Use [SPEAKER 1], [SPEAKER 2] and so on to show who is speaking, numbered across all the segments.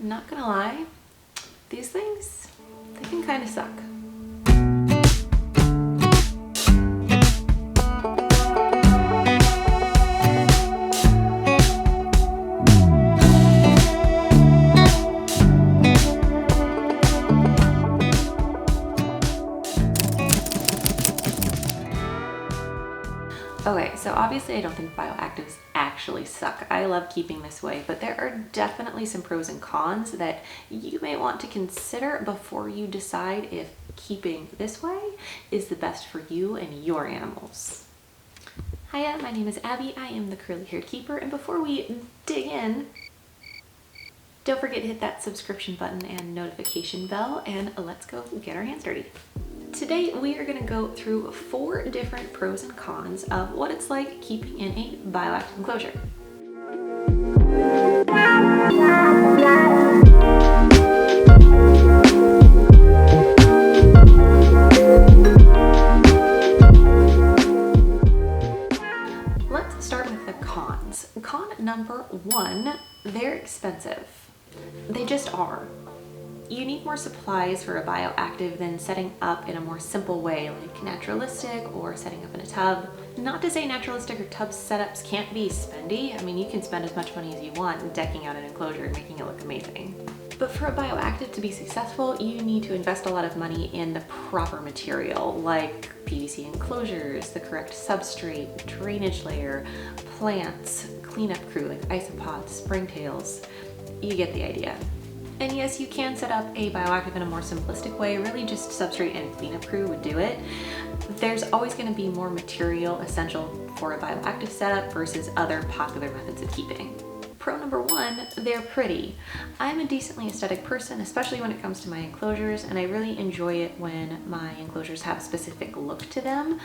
[SPEAKER 1] not gonna lie, these things, they can kind of suck. Okay, so obviously I don't think bioactives actually suck. I love keeping this way, but there are definitely some pros and cons that you may want to consider before you decide if keeping this way is the best for you and your animals. Hiya, my name is Abby. I am the curly hair keeper, and before we dig in, don't forget to hit that subscription button and notification bell, and let's go get our hands dirty. Today we are going to go through 4 different pros and cons of what it's like keeping in a bioactive enclosure. Let's start with the cons. Con number 1, they're expensive. They just are. You need more supplies for a bioactive than setting up in a more simple way like naturalistic or setting up in a tub. Not to say naturalistic or tub setups can't be spendy. I mean, you can spend as much money as you want decking out an enclosure and making it look amazing. But for a bioactive to be successful, you need to invest a lot of money in the proper material like PVC enclosures, the correct substrate, drainage layer, plants, cleanup crew like isopods, springtails. You get the idea. And yes, you can set up a bioactive in a more simplistic way, really just substrate and cleanup crew would do it. There's always going to be more material essential for a bioactive setup versus other popular methods of keeping. Pro number 1, they're pretty. I'm a decently aesthetic person, especially when it comes to my enclosures, and I really enjoy it when my enclosures have a specific look to them.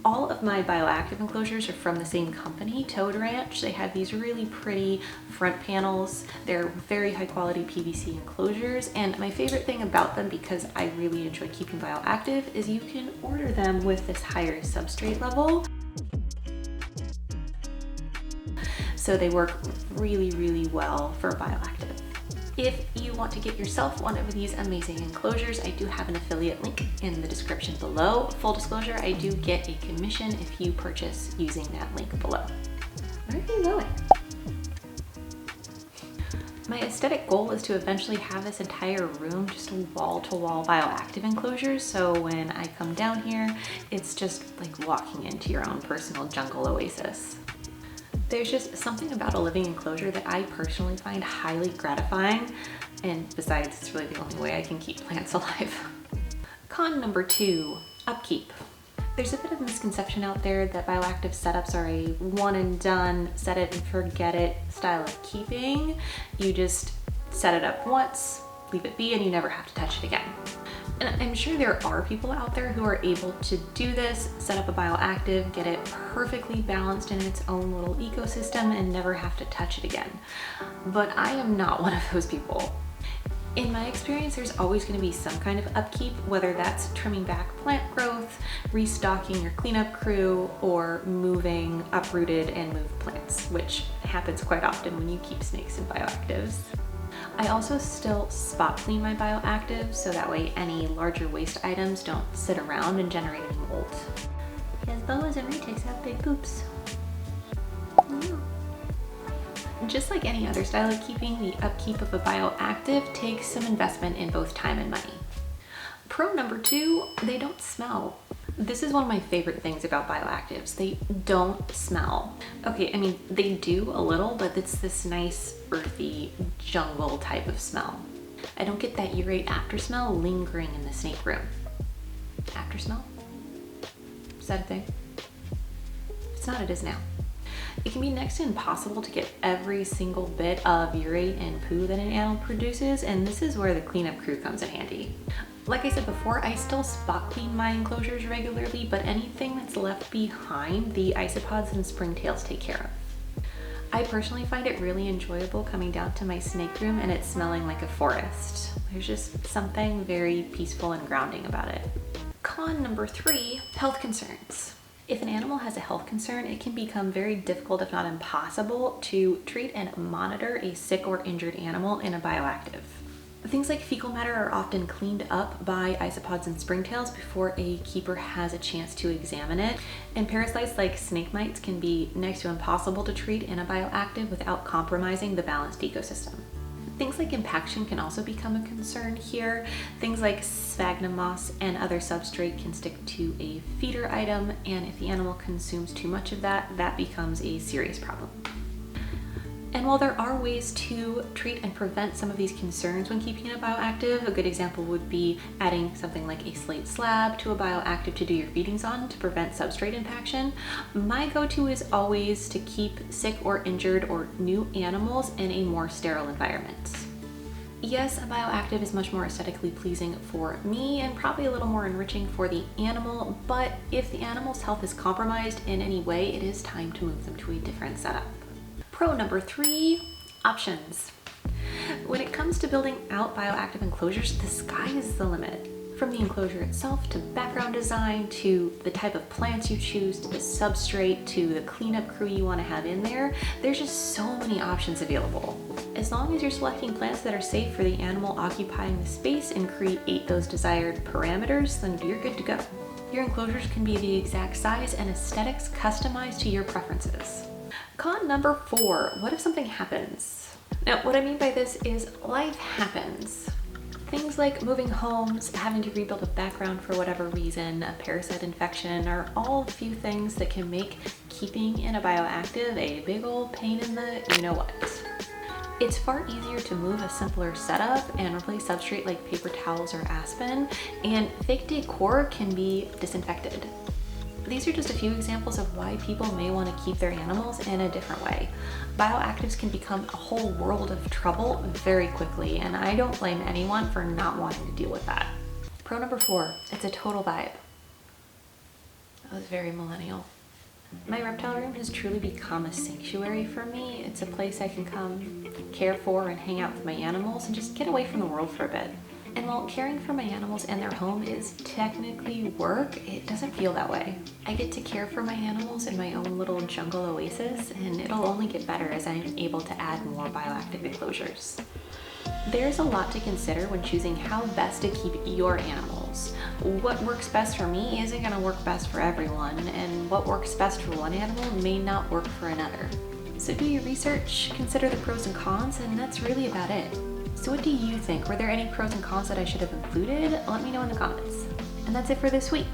[SPEAKER 1] All of my bioactive enclosures are from the same company, Theyre Ranch. They have these really pretty front panels. They're very high quality PVC enclosures, and my favorite thing about them, because I really enjoy keeping bioactive, is you can order them with this higher substrate level. So they work really, really well for bioactive. If you want to get yourself one of these amazing enclosures, I do have an affiliate link in the description below. Full disclosure, I do get a commission if you purchase using that link below. Where are you going? My aesthetic goal is to eventually have this entire room just wall-to-wall bioactive enclosures, so when I come down here, it's just like walking into your own personal jungle oasis. There's just something about a living enclosure that I personally find highly gratifying, and besides, it's really the only way I can keep plants alive. Con number 2, upkeep. There's a bit of misconception out there that bioactive setups are a one and done, set it and forget it style of keeping. You just set it up once, leave it be, and you never have to touch it again. And I'm sure there are people out there who are able to do this, set up a bioactive, get it perfectly balanced in its own little ecosystem and never have to touch it again. But I am not one of those people. In my experience, there's always going to be some kind of upkeep, whether that's trimming back plant growth, restocking your cleanup crew, or moving uprooted and moved plants, which happens quite often when you keep snakes in bioactives. I also still spot clean my bioactives so that way any larger waste items don't sit around and generate any mold. Because boas and retics have big poops. Yeah. Just like any other style of keeping, the upkeep of a bioactive takes some investment in both time and money. Pro number 2, they don't smell. This is one of my favorite things about bioactives. They don't smell. Okay, I mean, they do a little, but it's this nice, earthy, jungle type of smell. I don't get that urate after smell lingering in the snake room. After smell? Is that a thing? If it's not, it is now. It can be next to impossible to get every single bit of urate and poo that an animal produces, and this is where the cleanup crew comes in handy. Like I said before, I still spot clean my enclosures regularly, but anything that's left behind, the isopods and springtails take care of. I personally find it really enjoyable coming down to my snake room and it smelling like a forest. There's just something very peaceful and grounding about it. Con number 3, health concerns. If an animal has a health concern, it can become very difficult, if not impossible, to treat and monitor a sick or injured animal in a bioactive. Things like fecal matter are often cleaned up by isopods and springtails before a keeper has a chance to examine it. And parasites like snake mites can be next to impossible to treat in a bioactive without compromising the balanced ecosystem. Things like impaction can also become a concern here. Things like sphagnum moss and other substrate can stick to a feeder item, and if the animal consumes too much of that, that becomes a serious problem. And while there are ways to treat and prevent some of these concerns when keeping a bioactive, a good example would be adding something like a slate slab to a bioactive to do your feedings on to prevent substrate impaction. My go-to is always to keep sick or injured or new animals in a more sterile environment. Yes, a bioactive is much more aesthetically pleasing for me and probably a little more enriching for the animal, but if the animal's health is compromised in any way, it is time to move them to a different setup. Pro number 3, options. When it comes to building out bioactive enclosures, the sky is the limit. From the enclosure itself to background design to the type of plants you choose to the substrate to the cleanup crew you want to have in there, there's just so many options available. As long as you're selecting plants that are safe for the animal occupying the space and create those desired parameters, then you're good to go. Your enclosures can be the exact size and aesthetics customized to your preferences. Con number 4, what if something happens? Now, what I mean by this is life happens. Things like moving homes, having to rebuild a background for whatever reason, a parasite infection are all a few things that can make keeping in a bioactive a big old pain in the you-know-what. It's far easier to move a simpler setup and replace substrate like paper towels or aspen, and fake decor can be disinfected. These are just a few examples of why people may want to keep their animals in a different way. Bioactives can become a whole world of trouble very quickly, and I don't blame anyone for not wanting to deal with that. Pro number 4, it's a total vibe. That was very millennial. My reptile room has truly become a sanctuary for me. It's a place I can come, care for, and hang out with my animals and just get away from the world for a bit. And while caring for my animals and their home is technically work, it doesn't feel that way. I get to care for my animals in my own little jungle oasis, and it'll only get better as I'm able to add more bioactive enclosures. There's a lot to consider when choosing how best to keep your animals. What works best for me isn't going to work best for everyone, and what works best for one animal may not work for another. So do your research, consider the pros and cons, and that's really about it. So what do you think? Were there any pros and cons that I should have included? Let me know in the comments. And that's it for this week.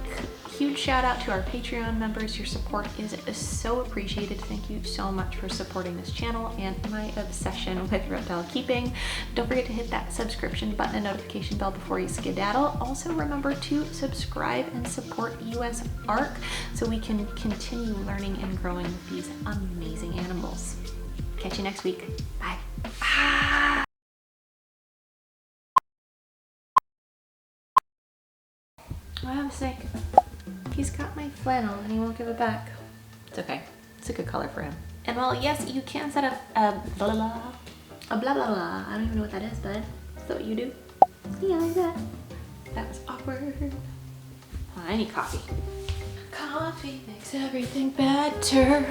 [SPEAKER 1] Huge shout out to our Patreon members. Your support is so appreciated. Thank you so much for supporting this channel and my obsession with reptile keeping. Don't forget to hit that subscription button and notification bell before you skedaddle. Also remember to subscribe and support US ARC so we can continue learning and growing with these amazing animals. Catch you next week. Bye. I have a snake. He's got my flannel and he won't give it back. It's okay. It's a good color for him. And while yes, you can set up a blah blah blah. I don't even know what that is, bud. Is that what you do? Yeah, like that. That was awkward. Oh, I need coffee. Coffee makes everything better.